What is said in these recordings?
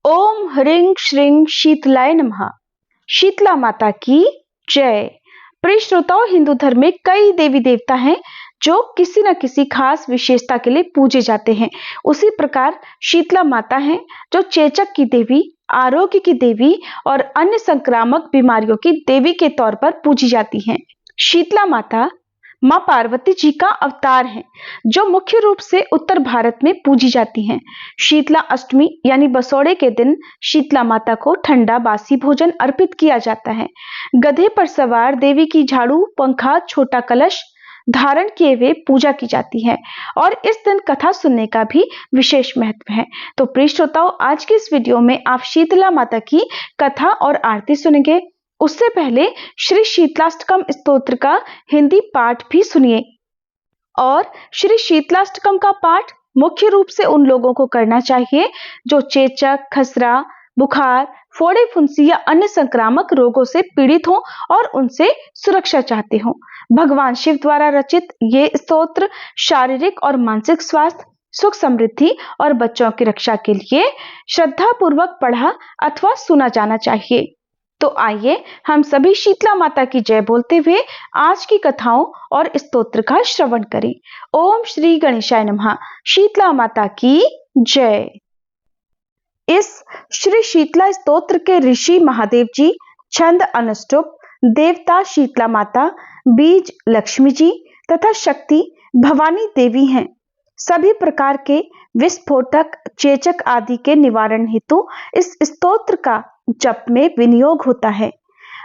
ओम ह्रीं श्रीं शीतलाय नमः। शीतला माता की जय। प्रिय श्रोताओं, हिंदू धर्म में कई देवी देवता हैं जो किसी न किसी खास विशेषता के लिए पूजे जाते हैं। उसी प्रकार शीतला माता हैं जो चेचक की देवी, आरोग्य की देवी और अन्य संक्रामक बीमारियों की देवी के तौर पर पूजी जाती हैं। शीतला माता मां पार्वती जी का अवतार है जो मुख्य रूप से उत्तर भारत में पूजी जाती हैं। शीतला अष्टमी यानी बसोड़े के दिन शीतला माता को ठंडा बासी भोजन अर्पित किया जाता है। गधे पर सवार देवी की झाड़ू, पंखा, छोटा कलश धारण किए हुए पूजा की जाती है और इस दिन कथा सुनने का भी विशेष महत्व है। तो प्रिय श्रोताओं, आज की इस वीडियो में आप शीतला माता की कथा और आरती सुनेंगे। उससे पहले श्री शीतलाष्टकम स्तोत्र का हिंदी पाठ भी सुनिए। और श्री शीतलाष्टकम का पाठ मुख्य रूप से उन लोगों को करना चाहिए जो चेचक, खसरा, बुखार, फोड़े फुंसी या अन्य संक्रामक रोगों से पीड़ित हों और उनसे सुरक्षा चाहते हों। भगवान शिव द्वारा रचित ये स्तोत्र शारीरिक और मानसिक स्वास्थ्य, सुख समृद्धि और बच्चों की रक्षा के लिए श्रद्धा पूर्वक पढ़ा अथवा सुना जाना चाहिए। तो आइए हम सभी शीतला माता की जय बोलते हुए आज की कथाओं और स्तोत्र का श्रवण करें। ओम श्री गणेशाय नमः। शीतला माता की जय। इस श्री शीतला स्तोत्र के ऋषि महादेव जी, छंद अनुष्टुप, देवता शीतला माता, बीज लक्ष्मी जी तथा शक्ति भवानी देवी हैं। सभी प्रकार के विस्फोटक, चेचक आदि के निवारण हेतु इस स्तोत्र का जप में विनियोग होता है।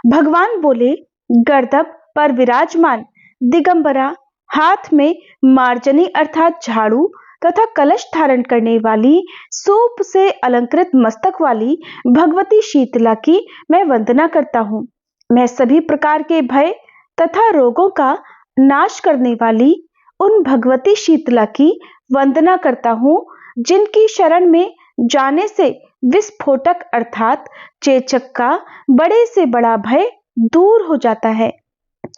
भगवान बोले, गर्दभ पर विराजमान दिगंबरा, हाथ में मार्जनी अर्थात झाड़ू तथा कलश धारण करने वाली, सूप से अलंकृत मस्तक वाली भगवती शीतला की मैं वंदना करता हूँ। मैं सभी प्रकार के भय तथा रोगों का नाश करने वाली उन भगवती शीतला की वंदना करता हूँ जिनकी शरण में जाने से विस्फोटक अर्थात चेचक का बड़े से बड़ा भय दूर हो जाता है।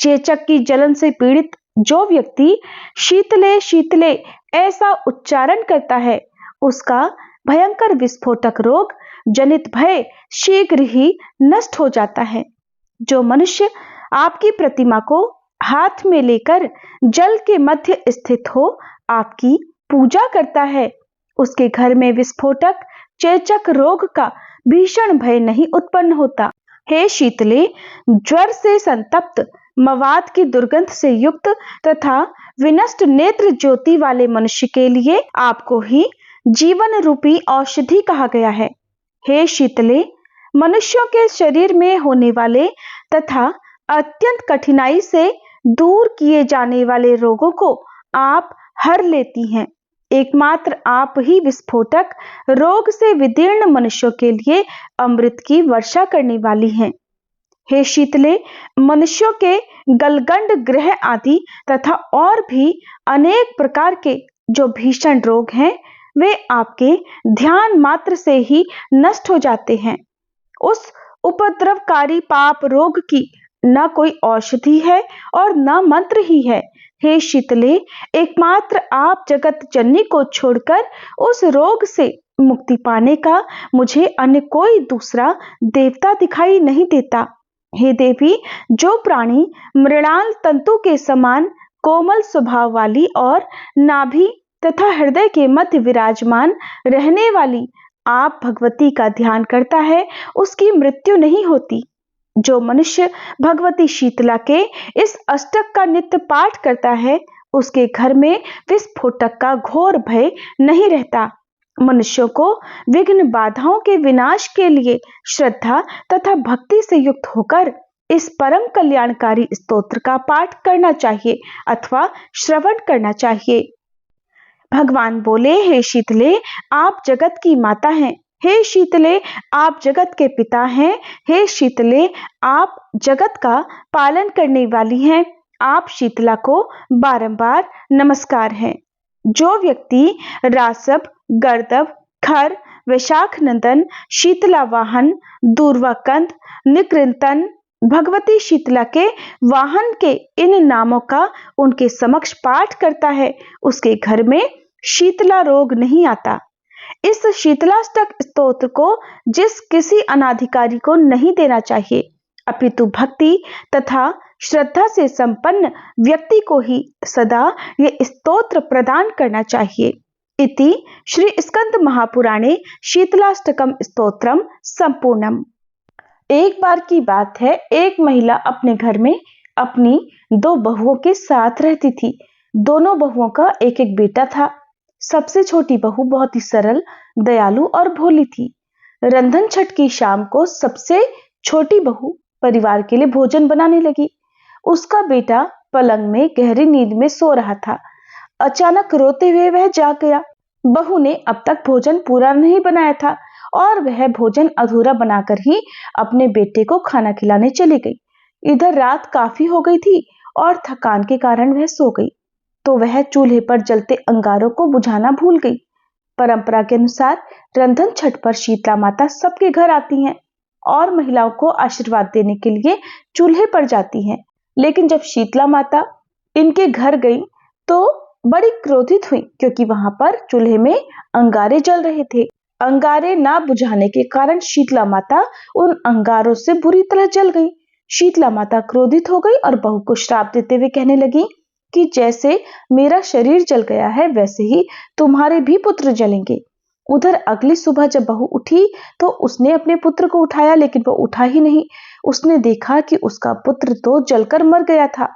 चेचक की जलन से पीड़ित जो व्यक्ति शीतले शीतले ऐसा उच्चारण करता है, उसका भयंकर विस्फोटक रोग जनित भय शीघ्र ही नष्ट हो जाता है। जो मनुष्य आपकी प्रतिमा को हाथ में लेकर जल के मध्य स्थित हो आपकी पूजा करता है, उसके घर में विस्फोटक चेचक रोग का भीषण भय नहीं उत्पन्न होता। हे शीतले, ज्वर से संतप्त, मवाद की दुर्गंध से युक्त तथा विनष्ट नेत्र ज्योति वाले मनुष्य के लिए आपको ही जीवन रूपी औषधि कहा गया है। हे शीतले, मनुष्यों के शरीर में होने वाले तथा अत्यंत कठिनाई से दूर किए जाने वाले रोगों को आप हर लेती हैं। एकमात्र आप ही विस्फोटक रोग से विदीर्ण मनुष्यों के लिए अमृत की वर्षा करने वाली हैं। हे शीतले, मनुष्यों के गलगंड, ग्रह आदि तथा और भी अनेक प्रकार के जो भीषण रोग हैं, वे आपके ध्यान मात्र से ही नष्ट हो जाते हैं। उस उपद्रवकारी पाप रोग की न कोई औषधि है और न मंत्र ही है। हे शीतले, एकमात्र आप जगत जननी को छोड़कर उस रोग से मुक्ति पाने का मुझे अन्य कोई दूसरा देवता दिखाई नहीं देता। हे देवी, जो प्राणी मृणाल तंतु के समान कोमल स्वभाव वाली और नाभि तथा हृदय के मध्य विराजमान रहने वाली आप भगवती का ध्यान करता है, उसकी मृत्यु नहीं होती। जो मनुष्य भगवती शीतला के इस अष्टक का नित्य पाठ करता है, उसके घर में विस्फोटक का घोर भय नहीं रहता। मनुष्यों को विघ्न बाधाओं के विनाश के लिए श्रद्धा तथा भक्ति से युक्त होकर इस परम कल्याणकारी स्तोत्र का पाठ करना चाहिए अथवा श्रवण करना चाहिए। भगवान बोले, हे शीतले, आप जगत की माता हैं। हे शीतले, आप जगत के पिता हैं। हे शीतले, आप जगत का पालन करने वाली हैं। आप शीतला को बारंबार नमस्कार है। जो व्यक्ति रासव, गर्दभ, खर, वैशाख नंदन, शीतला वाहन, दूर्वाकंद, निकृंतन, भगवती शीतला के वाहन के इन नामों का उनके समक्ष पाठ करता है, उसके घर में शीतला रोग नहीं आता। इस शीतलाष्टक स्तोत्र को जिस किसी अनाधिकारी को नहीं देना चाहिए, अपितु भक्ति तथा श्रद्धा से संपन्न व्यक्ति को ही सदा ये स्तोत्र प्रदान करना चाहिए। इति श्री स्कंद महापुराणे शीतलाष्टकम स्तोत्रम संपूर्णम। एक बार की बात है, एक महिला अपने घर में अपनी 2 बहुओं के साथ रहती थी। दोनों बहुओं का एक एक बेटा था। सबसे छोटी बहू बहुत ही सरल, दयालु और भोली थी। रंधन छठ की शाम को सबसे छोटी बहू परिवार के लिए भोजन बनाने लगी। उसका बेटा पलंग में गहरी नींद में सो रहा था। अचानक रोते हुए वह जाग गया। बहू ने अब तक भोजन पूरा नहीं बनाया था और वह भोजन अधूरा बनाकर ही अपने बेटे को खाना खिलाने चली गई। इधर रात काफी हो गई थी और थकान के कारण वह सो गई, तो वह चूल्हे पर जलते अंगारों को बुझाना भूल गई। परंपरा के अनुसार रंधन छठ पर शीतला माता सबके घर आती हैं और महिलाओं को आशीर्वाद देने के लिए चूल्हे पर जाती हैं। लेकिन जब शीतला माता इनके घर गई तो बड़ी क्रोधित हुई, क्योंकि वहां पर चूल्हे में अंगारे जल रहे थे। अंगारे ना बुझाने के कारण शीतला माता उन अंगारों से बुरी तरह जल गई। शीतला माता क्रोधित हो गई और बहू को श्राप देते हुए कहने लगी कि जैसे मेरा शरीर जल गया है वैसे ही तुम्हारे भी पुत्र जलेंगे। उधर अगली सुबह जब बहू उठी तो उसने अपने पुत्र को उठाया, लेकिन वो उठा ही नहीं। उसने देखा कि उसका पुत्र तो जलकर मर गया था।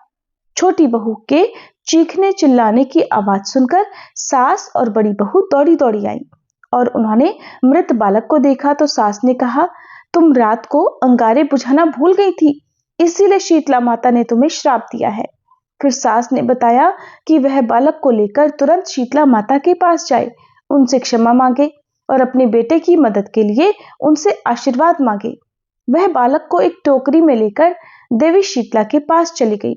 छोटी बहू के चीखने चिल्लाने की आवाज सुनकर सास और बड़ी बहू दौड़ी दौड़ी आई और उन्होंने मृत बालक को देखा तो सास ने कहा, तुम रात को अंगारे बुझाना भूल गई थी, इसीलिए शीतला माता ने तुम्हें श्राप दिया है। फिर सास ने बताया कि वह बालक को लेकर तुरंत शीतला माता के पास जाए, उनसे क्षमा मांगे और अपने बेटे की मदद के लिए उनसे आशीर्वाद मांगे। वह बालक को एक टोकरी में लेकर देवी शीतला के पास चली गई।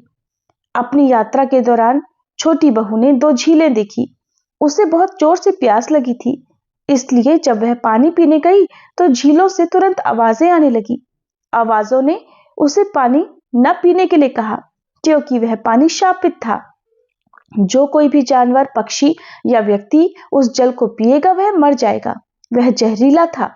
अपनी यात्रा के दौरान छोटी बहू ने 2 झीलें देखी। उसे बहुत जोर से प्यास लगी थी, इसलिए जब वह पानी पीने गई तो झीलों से तुरंत आवाजें आने लगी। आवाजों ने उसे पानी न पीने के लिए कहा, क्योंकि वह पानी शापित था। जो कोई भी जानवर, पक्षी या व्यक्ति उस जल को पिएगा वह मर जाएगा। वह जहरीला था।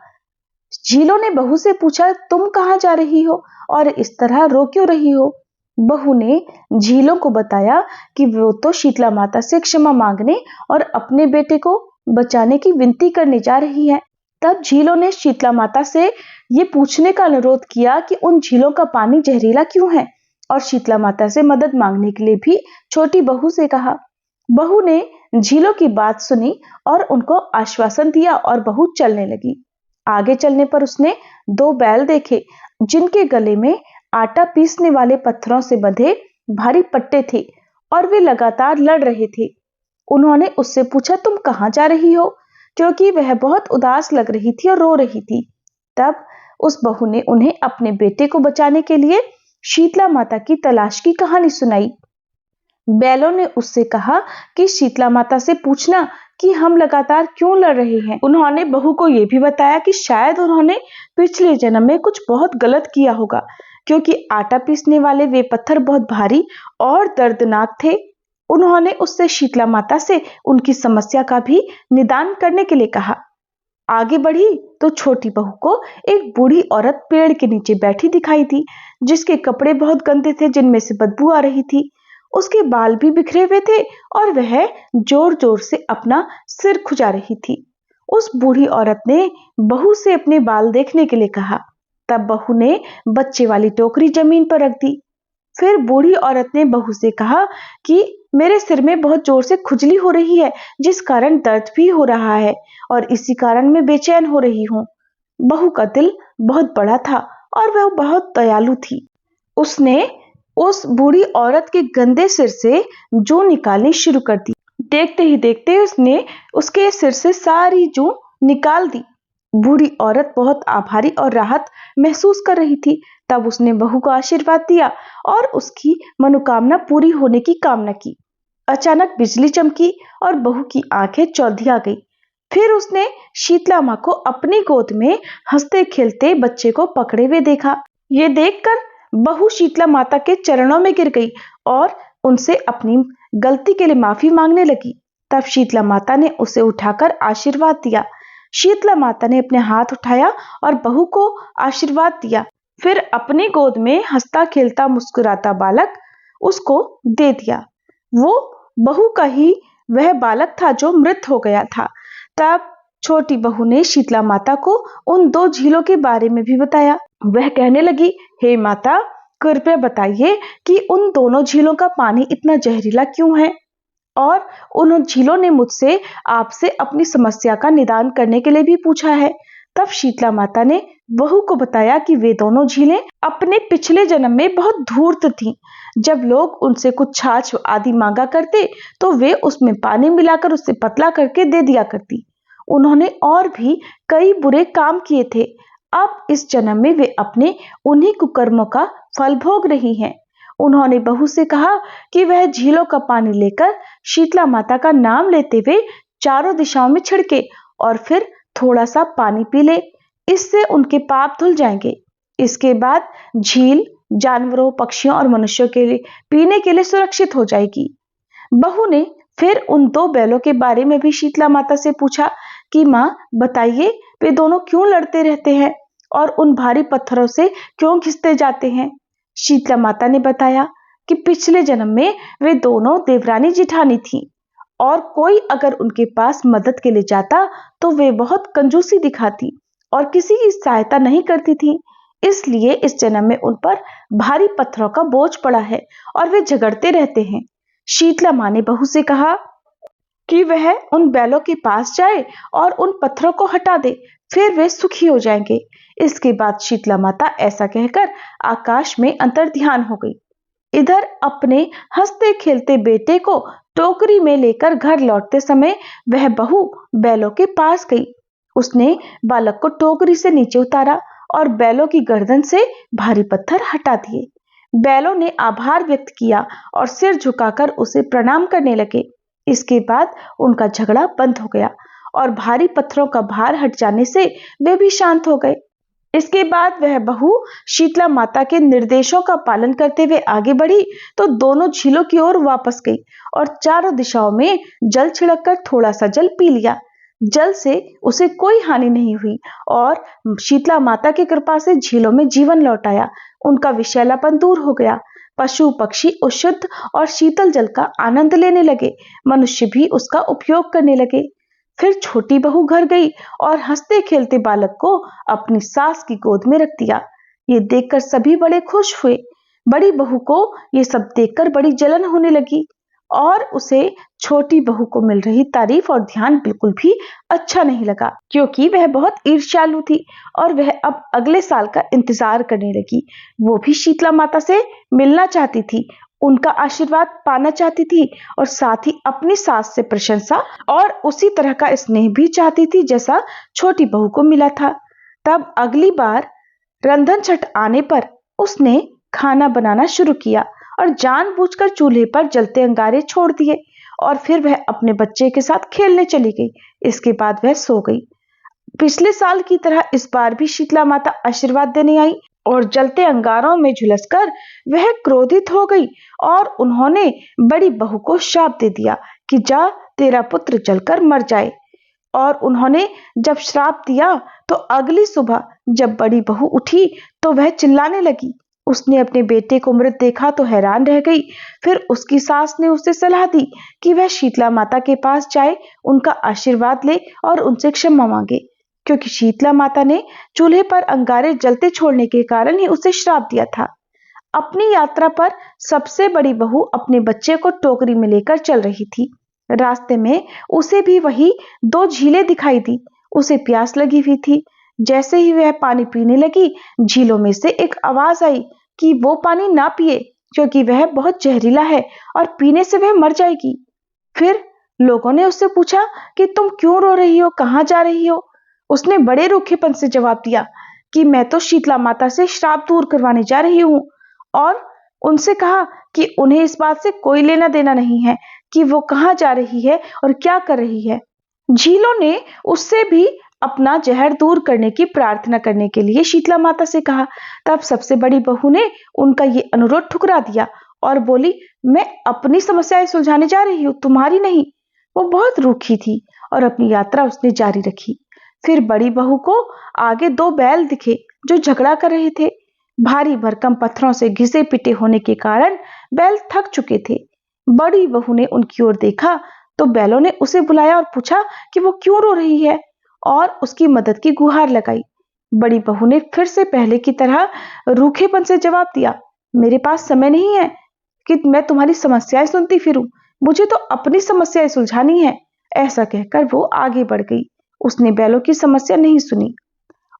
झीलों ने बहू से पूछा, तुम कहाँ जा रही हो और इस तरह रो क्यों रही हो? बहू ने झीलों को बताया कि वो तो शीतला माता से क्षमा मांगने और अपने बेटे को बचाने की विनती करने जा रही है। तब झीलों ने शीतला माता से ये पूछने का अनुरोध किया कि उन झीलों का पानी जहरीला क्यों है, और शीतला माता से मदद मांगने के लिए भी छोटी बहू से कहा। बहू ने झीलों की बात सुनी और उनको आश्वासन दिया और बहू चलने लगी। आगे चलने पर उसने 2 बैल देखे, जिनके गले में आटा पीसने वाले पत्थरों से बंधे भारी पट्टे थे और वे लगातार लड़ रहे थे। उन्होंने उससे पूछा, तुम कहाँ जा रही हो? क्योंकि वह बहुत उदास लग रही थी और रो रही थी। तब उस बहू ने उन्हें अपने बेटे को बचाने के लिए शीतला माता की तलाश की कहानी सुनाई। बैलों ने उससे कहा कि शीतला माता से पूछना कि हम लगातार क्यों लड़ रहे हैं। उन्होंने बहू को यह भी बताया कि शायद उन्होंने पिछले जन्म में कुछ बहुत गलत किया होगा, क्योंकि आटा पीसने वाले वे पत्थर बहुत भारी और दर्दनाक थे। उन्होंने उससे शीतला माता से उनकी समस्या का भी निदान करने के लिए कहा। आगे बढ़ी तो छोटी बहू को एक बूढ़ी औरत पेड़ के नीचे बैठी दिखाई दी, जिसके कपड़े बहुत गंदे थे, जिनमें से बदबू आ रही थी। उसके बाल भी बिखरे हुए थे और वह जोर जोर से अपना सिर खुजा रही थी। उस बूढ़ी औरत ने बहू से अपने बाल देखने के लिए कहा। तब बहू ने बच्चे वाली टोकरी जमीन पर रख दी। फिर बूढ़ी औरत ने बहू से कहा कि मेरे सिर में बहुत जोर से खुजली हो रही है, जिस कारण दर्द भी हो रहा है और इसी कारण मैं बेचैन हो रही हूँ। बहू का दिल बहुत बड़ा था और वह बहुत दयालु थी। उसने उस बूढ़ी औरत के गंदे सिर से जू निकालनी शुरू कर दी। देखते ही देखते उसने उसके सिर से सारी जू निकाल दी। बूढ़ी औरत बहुत आभारी और राहत महसूस कर रही थी। तब उसने बहू को आशीर्वाद दिया और उसकी मनोकामना पूरी होने की कामना की। अचानक बिजली चमकी और बहू की आंखें चौंधिया गई। फिर उसने शीतला माँ को अपनी गोद में हंसते खेलते बच्चे को पकड़े हुए देखा। ये देखकर बहू शीतला माता के चरणों में गिर गई और उनसे अपनी गलती के लिए माफी मांगने लगी। तब शीतला माता ने उसे उठाकर आशीर्वाद दिया। शीतला माता ने अपने हाथ उठाया और बहू को आशीर्वाद दिया। फिर अपनी गोद में हंसता खेलता मुस्कुराता बालक उसको दे दिया। वो बहू का ही वह बालक था जो मृत हो गया था। तब छोटी बहू ने शीतला माता को उन दो झीलों के बारे में भी बताया। वह कहने लगी, हे माता, कृपया बताइए कि उन दोनों झीलों का पानी इतना जहरीला क्यों है? और उन झीलों ने मुझसे आपसे अपनी समस्या का निदान करने के लिए भी पूछा है। तब शीतला माता ने बहू को बताया कि वे दोनों झीलें अपने पिछले जन्म में बहुत धूर्त थीं। जब लोग उनसे कुछ छाछ आदि मांगा करते तो वे उसमें पानी मिलाकर उससे पतला करके दे दिया करती। उन्होंने और भी कई बुरे काम किए थे। अब इस जन्म में वे अपने उन्हीं कुकर्मों का फल भोग रही हैं। उन्होंने बहू से कहा कि वह झीलों का पानी लेकर शीतला माता का नाम लेते हुए चारों दिशाओं में छिड़के और फिर थोड़ा सा पानी पी ले। इससे उनके पाप धुल जाएंगे। इसके बाद झील जानवरों, पक्षियों और मनुष्यों के लिए पीने के लिए सुरक्षित हो जाएगी। बहू ने फिर उन दो बैलों के बारे में भी शीतला माता से पूछा कि माँ बताइए, वे दोनों क्यों लड़ते रहते हैं और उन भारी पत्थरों से क्यों घिसते जाते हैं? शीतला माता ने बताया कि पिछले जन्म में वे दोनों देवरानी जिठानी थीं और कोई अगर उनके पास मदद के लिए जाता तो वे बहुत कंजूसी दिखाती और किसी की सहायता नहीं करती थी। इसलिए इस जन्म में उन पर भारी पत्थरों का बोझ पड़ा है और वे झगड़ते रहते हैं। शीतला माँ ने बहू से कहा कि वह उन बैलों के पास जाए और उन पत्थरों को हटा दे, फिर वे सुखी हो जाएंगे। इसके बाद शीतला माता ऐसा कहकर आकाश में अंतर्ध्यान हो गई। इधर अपने हंसते खेलते बेटे को टोकरी में लेकर घर लौटते समय वह बहू बैलों के पास गई। उसने बालक को टोकरी से नीचे उतारा और बैलों की गर्दन से भारी पत्थर हटा दिए। बैलों ने आभार व्यक्त किया और सिर झुकाकर उसे प्रणाम करने लगे। इसके बाद उनका झगड़ा बंद हो गया और भारी पत्थरों का भार हट जाने से वे भी शांत हो गए। इसके बाद वह बहू शीतला माता के निर्देशों का पालन करते हुए आगे बढ़ी तो दोनों झीलों की ओर वापस गई और चारों दिशाओं में जल छिड़ककर थोड़ा सा जल पी लिया। जल से उसे कोई हानि नहीं हुई और शीतला माता की कृपा से झीलों में जीवन लौट आया। उनका विषैलापन दूर हो गया। पशु पक्षी उस शुद्ध और शीतल जल का आनंद लेने लगे। मनुष्य भी उसका उपयोग करने लगे। फिर छोटी बहू घर गई और हंसते खेलते बालक को अपनी सास की गोद में रख दिया। ये देखकर सभी बड़े खुश हुए। बड़ी बहू को ये सब देखकर बड़ी जलन होने लगी और उसे छोटी बहू को मिल रही तारीफ और ध्यान बिल्कुल भी अच्छा नहीं लगा, क्योंकि वह बहुत ईर्ष्यालु थी और वह अब अगले साल का इंतजार करने लगी। वो भी शीतला माता से मिलना चाहती थी, उनका आशीर्वाद पाना चाहती थी और साथ ही अपनी सास से प्रशंसा और उसी तरह का स्नेह भी चाहती थी जैसा छोटी बहू को मिला था। तब अगली बार रंधन छठ आने पर उसने खाना बनाना शुरू किया और जानबूझकर चूल्हे पर जलते अंगारे छोड़ दिए और फिर वह अपने बच्चे के साथ खेलने चली गई। इसके बाद वह सो गई। पिछले साल की तरह इस बार भी शीतला माता आशीर्वाद देने आई और जलते अंगारों में झुलसकर वह क्रोधित हो गई और उन्होंने बड़ी बहू को शाप दे दिया कि जा, तेरा पुत्र जलकर मर जाए। और उन्होंने जब श्राप दिया तो अगली सुबह जब बड़ी बहू उठी तो वह चिल्लाने लगी। उसने अपने बेटे को मृत देखा तो हैरान रह गई। फिर उसकी सास ने उसे सलाह दी कि वह शीतला माता के पास जाए, उनका आशीर्वाद ले और उनसे क्षमा मांगे, क्योंकि शीतला माता ने चूल्हे पर अंगारे जलते छोड़ने के कारण ही उसे श्राप दिया था। अपनी यात्रा पर सबसे बड़ी बहू अपने बच्चे को टोकरी में लेकर चल रही थी। रास्ते में उसे भी वही दो झीलें दिखाई दी। उसे प्यास लगी हुई थी। जैसे ही वह पानी पीने लगी, झीलों में से एक आवाज आई कि वो पानी ना पिए, क्योंकि वह बहुत जहरीला है और पीने से वह मर जाएगी। फिर लोगों ने उससे पूछा कि तुम क्यों रो रही हो, कहाँ जा रही हो? उसने बड़े रूखेपन से जवाब दिया कि मैं तो शीतला माता से श्राप दूर करवाने जा रही हूँ, और उनसे कहा कि उन्हें इस बात से कोई लेना देना नहीं है कि वो कहाँ जा रही है और क्या कर रही है। झीलों ने उससे भी अपना जहर दूर करने की प्रार्थना करने के लिए शीतला माता से कहा। तब सबसे बड़ी बहू ने उनका ये अनुरोध ठुकरा दिया और बोली, मैं अपनी समस्याएं सुलझाने जा रही हूँ, तुम्हारी नहीं। वो बहुत रूखी थी और अपनी यात्रा उसने जारी रखी। फिर बड़ी बहू को आगे दो बैल दिखे जो झगड़ा कर रहे थे। भारी भरकम पत्थरों से घिसे पिटे होने के कारण बैल थक चुके थे। बड़ी बहू ने उनकी ओर देखा तो बैलों ने उसे बुलाया और पूछा कि वो क्यों रो रही है और उसकी मदद की गुहार लगाई। बड़ी बहू ने फिर से पहले की तरह रूखेपन से जवाब दिया, मेरे पास समय नहीं है कि मैं तुम्हारी समस्याएं सुनती फिरूं, मुझे तो अपनी समस्याएं सुलझानी है। ऐसा कहकर वो आगे बढ़ गई। उसने बैलों की समस्या नहीं सुनी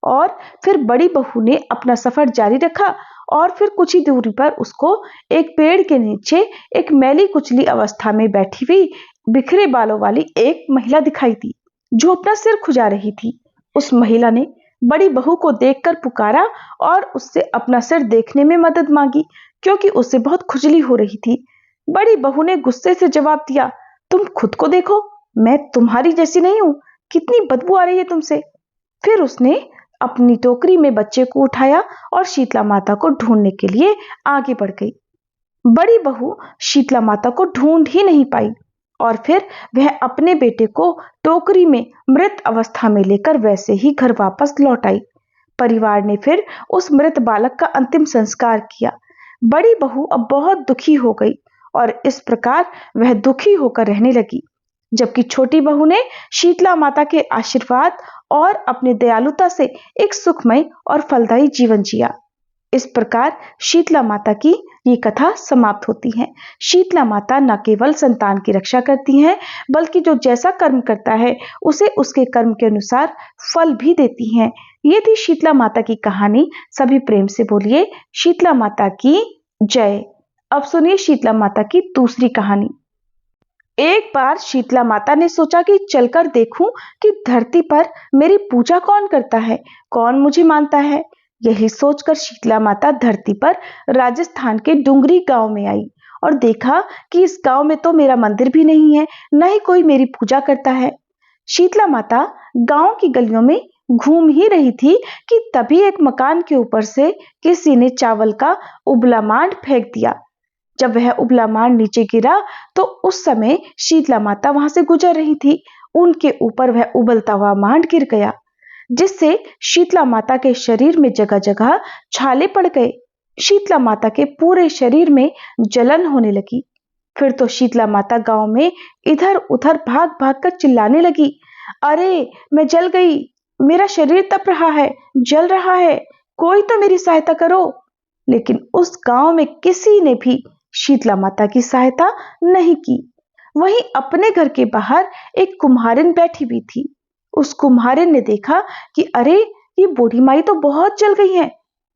और फिर बड़ी बहू ने अपना सफर जारी रखा और फिर कुछ ही दूरी पर उसको एक पेड़ के नीचे एक मैली कुचली अवस्था में बैठी हुई बिखरे बालों वाली एक महिला दिखाई दी जो अपना सिर खुजा रही थी। उस महिला ने बड़ी बहू को देखकर पुकारा और उससे अपना सिर देखने में मदद मांगी क्योंकि उससे बहुत खुजली हो रही थी। बड़ी बहू ने गुस्से से जवाब दिया, तुम खुद को देखो, मैं तुम्हारी जैसी नहीं हूं, कितनी बदबू आ रही है तुमसे। फिर उसने अपनी टोकरी में बच्चे को उठाया और शीतला माता को ढूंढने के लिए आगे बढ़ गई। बड़ी बहू शीतला माता को ढूंढ ही नहीं पाई और फिर वह अपने बेटे को टोकरी में मृत अवस्था में लेकर वैसे ही घर वापस लौट आई। परिवार ने फिर उस मृत बालक का अंतिम संस्कार किया। बड़ी बहू अब बहुत दुखी हो गई और इस प्रकार वह दुखी होकर रहने लगी, जबकि छोटी बहू ने शीतला माता के आशीर्वाद और अपनी दयालुता से एक सुखमय और फलदायी जीवन जिया। इस प्रकार शीतला माता की ये कथा समाप्त होती है। शीतला माता न केवल संतान की रक्षा करती हैं, बल्कि जो जैसा कर्म करता है उसे उसके कर्म के अनुसार फल भी देती हैं। ये थी शीतला माता की कहानी। सभी प्रेम से बोलिए शीतला माता की जय। अब सुनिए शीतला माता की दूसरी कहानी। एक बार शीतला माता ने सोचा कि चलकर देखूं कि धरती पर मेरी पूजा कौन करता है, कौन मुझे मानता है। यही सोचकर शीतला माता धरती पर राजस्थान के डुंगरी गांव में आई और देखा कि इस गांव में तो मेरा मंदिर भी नहीं है, न ही कोई मेरी पूजा करता है। शीतला माता गांव की गलियों में घूम ही रही थी कि तभी एक मकान के ऊपर से किसी ने चावल का उबला मांड फेंक दिया। जब वह उबला मांड नीचे गिरा तो उस समय शीतला माता वहां से गुजर रही थी। उनके ऊपर वह उबलता हुआ मांड गिर गया, जिससे शीतला माता के शरीर में जगह जगह छाले पड़ गए। शीतला माता के पूरे शरीर में जलन होने लगी। फिर तो शीतला माता गांव में इधर उधर भाग भाग कर चिल्लाने लगी, अरे मैं जल गई, मेरा शरीर तप रहा है, जल रहा है, कोई तो मेरी सहायता करो। लेकिन उस गांव में किसी ने भी शीतला माता की सहायता नहीं की। वहीं अपने घर के बाहर एक कुम्हारिन बैठी हुई थी। उस कुम्हारिन ने देखा कि अरे ये बूढ़ी माई तो बहुत जल गई है,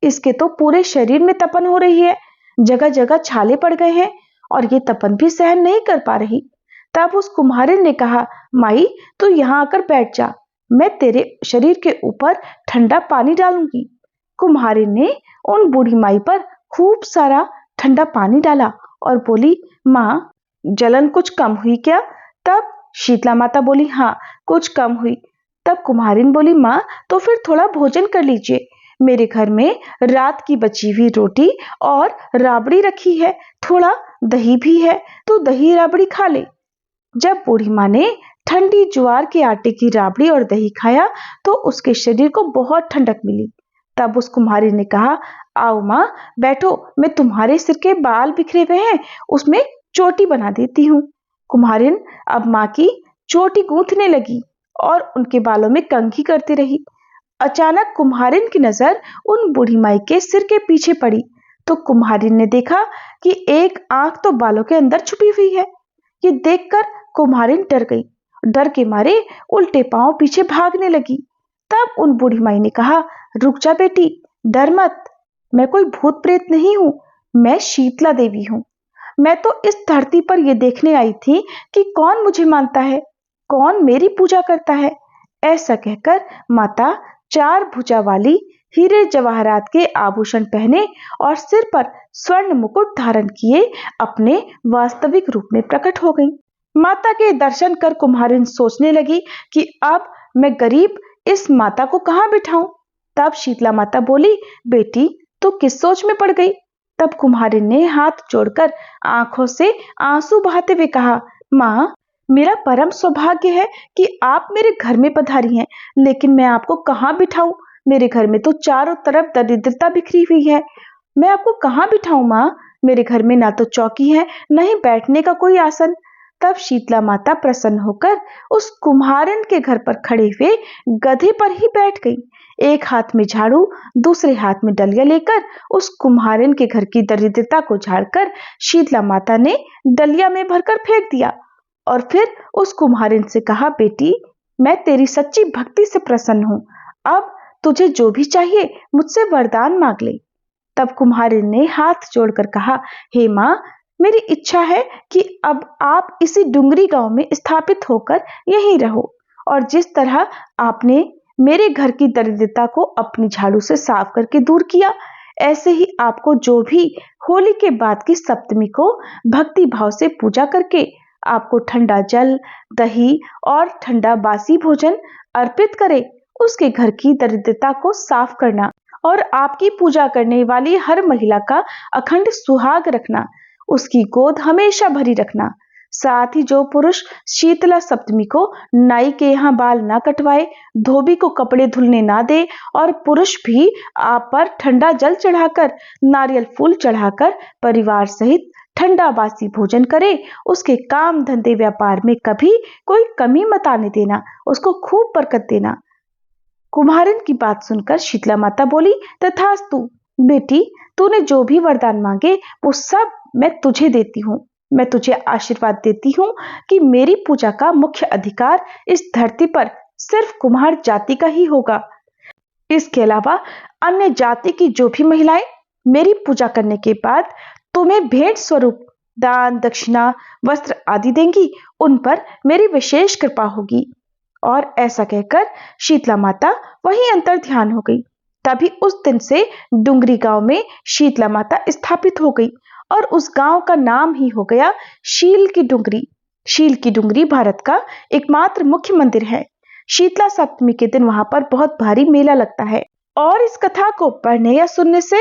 इसके तो पूरे शरीर में तपन हो रही है, जगह जगह छाले पड़ गए हैं और ये तपन भी सहन नहीं कर पा रही। तब उस कुम्हारिन ने कहा, माई तू यहाँ आकर बैठ जा, मैं तेरे शरीर के ऊपर ठंडा पानी डालूंगी। कुम्हारिन ने उन बूढ़ी माई पर खूब सारा ठंडा पानी डाला और बोली, माँ जलन कुछ कम हुई क्या? तब शीतला माता बोली, हाँ कुछ कम हुई। तब कुम्हारिन बोली, माँ तो फिर थोड़ा भोजन कर लीजिए, मेरे घर में रात की बची हुई रोटी और राबड़ी रखी है, थोड़ा दही भी है, तो दही राबड़ी खा ले। जब बूढ़ी माँ ने ठंडी ज्वार के आटे की राबड़ी और दही खाया तो उसके शरीर को बहुत ठंडक मिली। तब उस कुम्हारी ने कहा, आओ माँ बैठो, मैं तुम्हारे सिर के बाल बिखरे हुए हैं, उसमें चोटी बना देती हूँ। कुम्हारिन अब माँ की चोटी गूंथने लगी और उनके बालों में कंघी करती रही। अचानक कुम्हारिन की नजर उन बूढ़ी माई के सिर के पीछे पड़ी तो कुम्हारिन ने देखा कि एक आंख तो बालों के अंदर छुपी हुई है। ये देखकर कुम्हारिन डर गई, डर के मारे उल्टे पांव पीछे भागने लगी। तब उन बूढ़ी माई ने कहा, रुक जा बेटी, डर मत, मैं कोई भूत प्रेत नहीं हूं, मैं शीतला देवी हूं। मैं तो इस धरती पर यह देखने आई थी कि कौन मुझे मानता है, कौन मेरी पूजा करता है। ऐसा कहकर माता चार भुजा वाली हीरे जवाहरात के आभूषण पहने और सिर पर स्वर्ण मुकुट धारण किए अपने वास्तविक रूप में प्रकट हो गई। माता के दर्शन कर कुम्हारिन सोचने लगी कि अब मैं गरीब इस माता को कहां बिठाऊं। तब शीतला माता बोली, बेटी तू किस सोच में पड़ गई? तब कुम्हारिन ने हाथ जोड़कर आंखों से आंसू बहाते हुए कहा, माँ मेरा परम सौभाग्य है कि आप मेरे घर में पधारी हैं, लेकिन मैं आपको कहाँ बिठाऊं? मेरे घर में तो चारों तरफ दरिद्रता बिखरी हुई है। मैं आपको कहाँ बिठाऊं माँ? मेरे घर में ना तो चौकी है, न ही बैठने का कोई आसन। तब शीतला माता प्रसन्न होकर उस कुम्हारन के घर पर खड़े हुए गधे पर ही बैठ गई। एक हाथ में झाड़ू, दूसरे हाथ में डलिया लेकर उस कुम्हारन के घर की दरिद्रता को झाड़कर शीतला माता ने डलिया में भरकर फेंक दिया और फिर उस कुम्हारन से कहा, बेटी, मैं तेरी सच्ची भक्ति से प्रसन्न हूं। अब तुझे जो भी चाहिए मुझसे वरदान मांग ले। तब कुम्हारन ने हाथ जोड़कर कहा, हे माँ, मेरी इच्छा है कि अब आप इसी डुंगरी गांव में स्थापित होकर यहीं रहो और जिस तरह आपने मेरे घर की दरिद्रता को अपनी झाड़ू से साफ करके दूर किया, ऐसे ही आपको जो भी होली के बाद की सप्तमी को भक्ति भाव से पूजा करके आपको ठंडा जल, दही और ठंडा बासी भोजन अर्पित करे, उसके घर की दरिद्रता को साफ करना और आपकी पूजा करने वाली हर महिला का अखंड सुहाग रखना, उसकी गोद हमेशा भरी रखना। साथ ही जो पुरुष शीतला सप्तमी को नाई के यहाँ बाल ना कटवाए, धोबी को कपड़े धुलने ना दे और पुरुष भी आप पर ठंडा जल चढ़ाकर, नारियल फूल चढ़ाकर परिवार सहित ठंडा बासी भोजन करे, उसके काम धंधे व्यापार में कभी कोई कमी मत आने देना, उसको खूब बरकत देना। कुम्हारन की बात सुनकर शीतला माता बोली, तथास्तु बेटी, तूने जो भी वरदान मांगे वो सब मैं तुझे देती हूँ। मैं तुझे आशीर्वाद देती हूँ कि मेरी पूजा का मुख्य अधिकार इस धरती पर सिर्फ कुम्हार जाति का ही होगा। इसके अलावा अन्य जाति की जो भी महिलाएं मेरी पूजा करने के बाद तुम्हें भेंट स्वरूप दान, दक्षिणा, वस्त्र आदि देंगी, उन पर मेरी विशेष कृपा होगी। और ऐसा कहकर शीतला माता वहीं अंतर ध्यान हो गई। तभी उस दिन से डुंगरी गांव में शीतला माता स्थापित हो गई और उस गांव का नाम ही हो गया शील की डुंगरी। शील की डुंगरी भारत का एकमात्र मुख्य मंदिर है। शीतला सप्तमी के दिन वहां पर बहुत भारी मेला लगता है और इस कथा को पढ़ने या सुनने से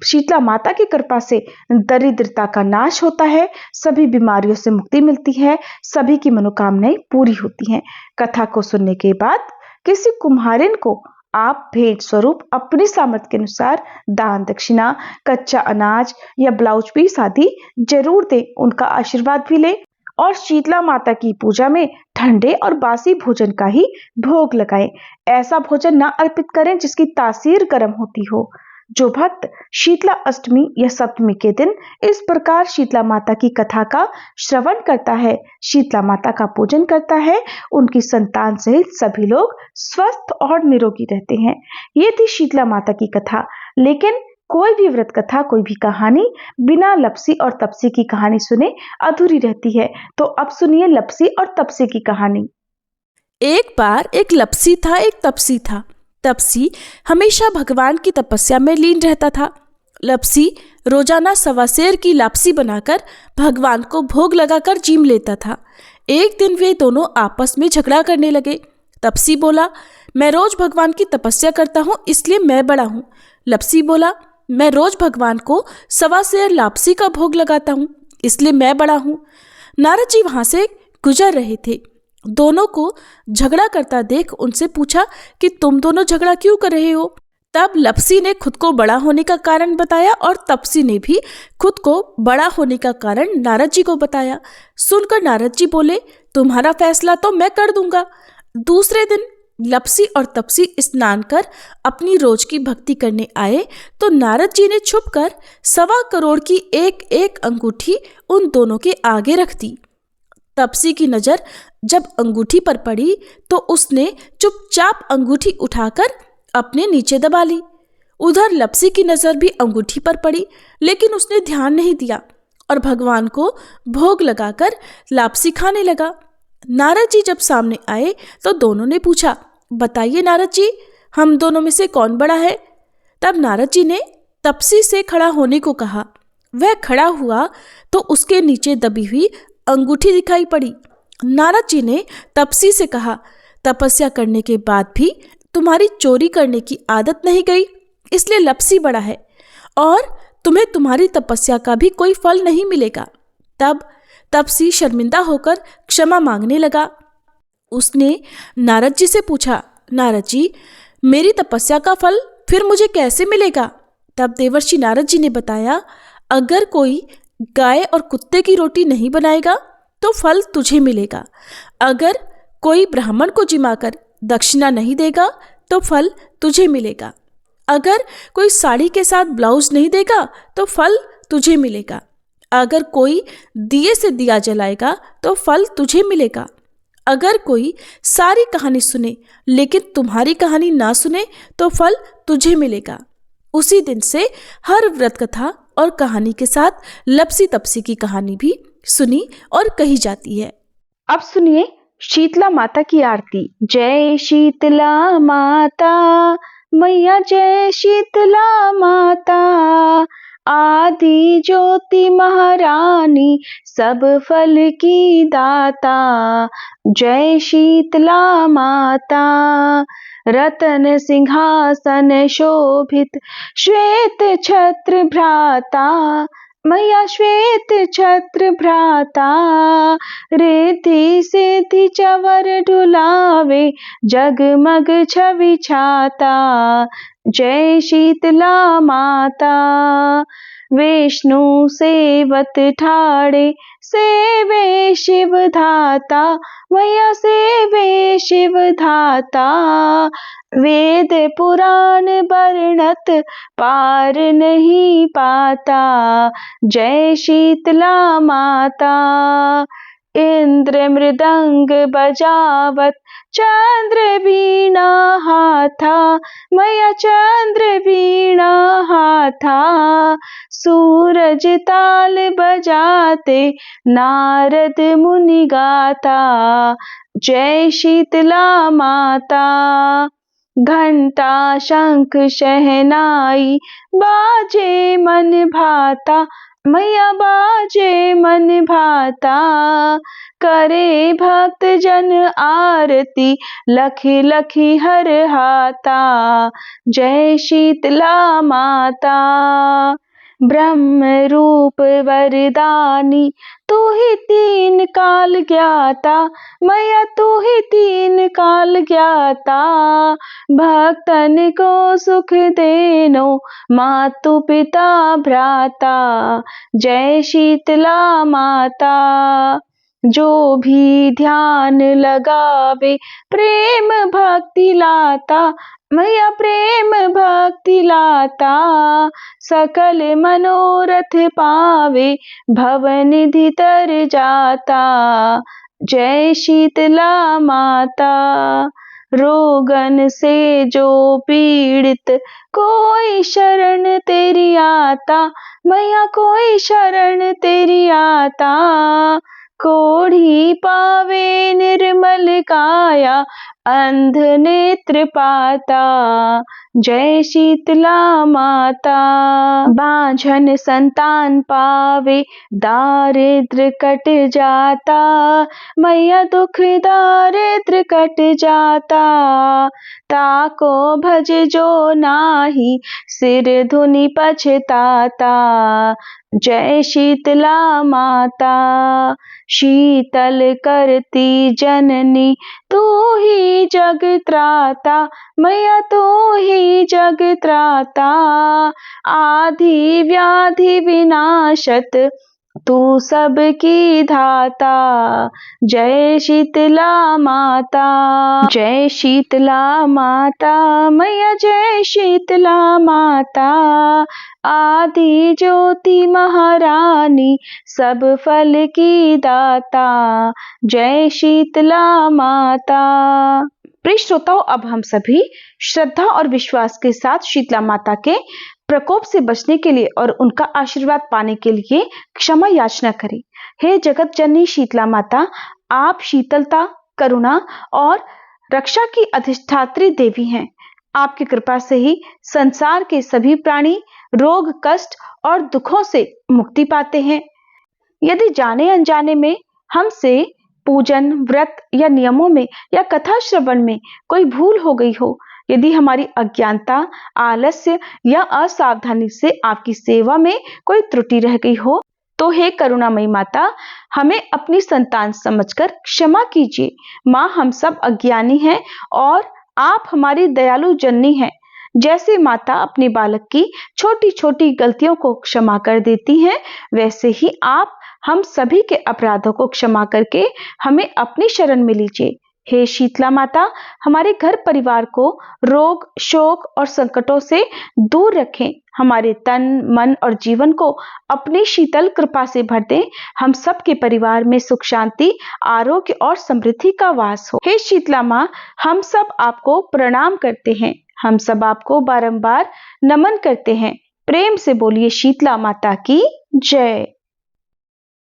शीतला माता की कृपा से दरिद्रता का नाश होता है, सभी बीमारियों से मुक्ति मिलती है, सभी की मनोकामनाएं पूरी होती हैं। कथा को सुनने के बाद किसी कुम्हारिन को आप भेंट स्वरूप अपनी सामर्थ्य के अनुसार दान, दक्षिणा, कच्चा अनाज या ब्लाउज पीस आदि जरूर दें, उनका आशीर्वाद भी लें और शीतला माता की पूजा में ठंडे और बासी भोजन का ही भोग लगाएं। ऐसा भोजन ना अर्पित करें जिसकी तासीर गर्म होती हो। जो भक्त शीतला अष्टमी या सप्तमी के दिन इस प्रकार शीतला माता की कथा का श्रवण करता है, शीतला माता का पूजन करता है, उनकी संतान सहित सभी लोग स्वस्थ और निरोगी रहते हैं। ये थी शीतला माता की कथा। लेकिन कोई भी व्रत कथा, कोई भी कहानी बिना लपसी और तपसी की कहानी सुने अधूरी रहती है। तो अब सुनिए लपसी और तपसी की कहानी। एक बार एक लपसी था, एक तपसी था। तपसी हमेशा भगवान की तपस्या में लीन रहता था। लपसी रोजाना सवा सेर की लापसी बनाकर भगवान को भोग लगाकर जीम लेता था। एक दिन वे दोनों आपस में झगड़ा करने लगे। तपसी बोला, मैं रोज भगवान की तपस्या करता हूँ, इसलिए मैं बड़ा हूँ। लपसी बोला, मैं रोज भगवान को सवा सेर लापसी का भोग लगाता हूँ, इसलिए मैं बड़ा हूँ। नारद जी वहां से गुजर रहे थे। दोनों को झगड़ा करता देख उनसे पूछा कि तुम दोनों झगड़ा क्यों कर रहे हो। तब लपसी ने खुद को बड़ा होने का कारण बताया और तपसी ने भी खुद को बड़ा होने का कारण नारद जी को बताया। सुनकर नारद जी बोले, तुम्हारा फैसला तो मैं कर दूंगा। दूसरे दिन लपसी और तपसी स्नान कर अपनी रोज की भक्ति करने आए तो नारद जी ने छुपकर 1.25 करोड़ की एक एक अंगूठी उन दोनों के आगे रख दी। तपसी की नजर जब अंगूठी पर पड़ी तो उसने चुपचाप अंगूठी उठाकर अपने नीचे दबा ली। उधर लपसी की नजर भी अंगूठी पर पड़ी, लेकिन उसने ध्यान नहीं दिया और भगवान को भोग लगाकर लापसी खाने लगा। नारद जी जब सामने आए तो दोनों ने पूछा, बताइए नारद जी, हम दोनों में से कौन बड़ा है। तब नारद जी ने तपसी से खड़ा होने को कहा। वह खड़ा हुआ तो उसके नीचे दबी हुई अंगूठी दिखाई पड़ी। नारद जी ने तपसी से कहा, तपस्या करने के बाद भी तुम्हारी चोरी करने की आदत नहीं गई, इसलिए लपसी बड़ा है और तुम्हें तुम्हारी तपस्या का भी कोई फल नहीं मिलेगा। तब तपसी शर्मिंदा होकर क्षमा मांगने लगा। उसने नारद जी से पूछा, नारद जी, मेरी तपस्या का फल फिर मुझे कैसे मिलेगा? तब देवर्षि नारद जी ने बताया, अगर कोई गाय और कुत्ते की रोटी नहीं बनाएगा तो फल तुझे मिलेगा। अगर कोई ब्राह्मण को जिमाकर दक्षिणा नहीं देगा तो फल तुझे मिलेगा। अगर कोई साड़ी के साथ ब्लाउज नहीं देगा तो फल तुझे मिलेगा। अगर कोई दिए से दिया जलाएगा तो फल तुझे मिलेगा। अगर कोई सारी कहानी सुने लेकिन तुम्हारी कहानी ना सुने तो फल तुझे मिलेगा। उसी दिन से हर व्रत कथा और कहानी के साथ लपसी तपसी की कहानी भी सुनी और कही जाती है। अब सुनिए शीतला माता की आरती। जय शीतला माता मैया, जय शीतला माता, आदि ज्योति महारानी, सब फल की दाता। जय शीतला माता, रतन सिंहासन शोभित, श्वेत छत्र भ्राता, मैया श्वेत छत्र भ्राता, रिद्धि सिद्धि चवर ढुलावे, जगमग छवि छाता। जय शीतला माता, विष्णु सेवत ठाड़े, सेवे शिव धाता, मैया सेवे शिव धाता। वेद पुराण वर्णत पार नहीं पाता। जय शीतला माता, इंद्र मृदंग बजावत, चंद्र वीणा हाथा, मैया चंद्र वीणा हाथा। सूरज ताल बजाते, नारद मुनि गाता। जय शीतला माता, घंटा शंख शहनाई, बाजे मन भाता, मैया बाजे मन भाता। करे भक्त जन आरती, लखी लखी हर हाता। जय शीतला माता, ब्रह्म रूप वरदानी, तू ही तीन काल ज्ञाता, मैया तू ही तीन काल ज्ञाता। भक्तन को सुख देनो, मातु पिता भ्राता। जय शीतला माता, जो भी ध्यान लगावे, प्रेम भक्ति लाता, मैया प्रेम भक्ति लाता। सकल मनोरथ पावे, भवनिधि तर जाता। जय शीतला माता, रोगन से जो पीड़ित, कोई शरण तेरी आता, मैया कोई शरण तेरी आता। कोढ़ी पावे निर्मल काया, अंध नेत्र पाता। जय शीतला माता, बांझन संतान पावे, दारिद्र कट जाता, मैया दुख दारिद्र कट जाता। ताको भज जो नाही, सिर धुनि पछताता। जय शीतला माता, शीतल करती जननी, तू ही जग त्राता, मैया तू ही जग त्राता। आदि व्याधि विनाशत, तू सबकी धाता। जय शीतला माता, जय शीतला माता, मैया जय शीतला माता। आदि ज्योति महारानी, सब फल की दाता। जय शीतला माता। प्रिय श्रोताओं, अब हम सभी श्रद्धा और विश्वास के साथ शीतला माता के प्रकोप से बचने के लिए और उनका आशीर्वाद पाने के लिए क्षमा याचना करें। हे जगत जननी शीतला माता, आप शीतलता, करुणा और रक्षा की अधिष्ठात्री देवी हैं। आपकी कृपा से ही संसार के सभी प्राणी रोग, कष्ट और दुखों से मुक्ति पाते हैं। यदि जाने अनजाने में हमसे पूजन, व्रत या नियमों में या कथा श्रवण में कोई भूल हो गई हो, यदि हमारी अज्ञानता, आलस्य या असावधानी से आपकी सेवा में कोई त्रुटि रह गई हो, तो हे करुणामयी माता, हमें अपनी संतान समझकर क्षमा कीजिए। माँ, हम सब अज्ञानी हैं और आप हमारी दयालु जननी हैं। जैसे माता अपने बालक की छोटी छोटी गलतियों को क्षमा कर देती हैं, वैसे ही आप हम सभी के अपराधों को क्षमा करके हमें अपनी शरण में लीजिए। हे शीतला माता, हमारे घर परिवार को रोग, शोक और संकटों से दूर रखें। हमारे तन, मन और जीवन को अपनी शीतल कृपा से भर दें। हम सबके परिवार में सुख, शांति, आरोग्य और समृद्धि का वास हो। हे शीतला माँ, हम सब आपको प्रणाम करते हैं। हम सब आपको बारंबार नमन करते हैं। प्रेम से बोलिए शीतला माता की जय।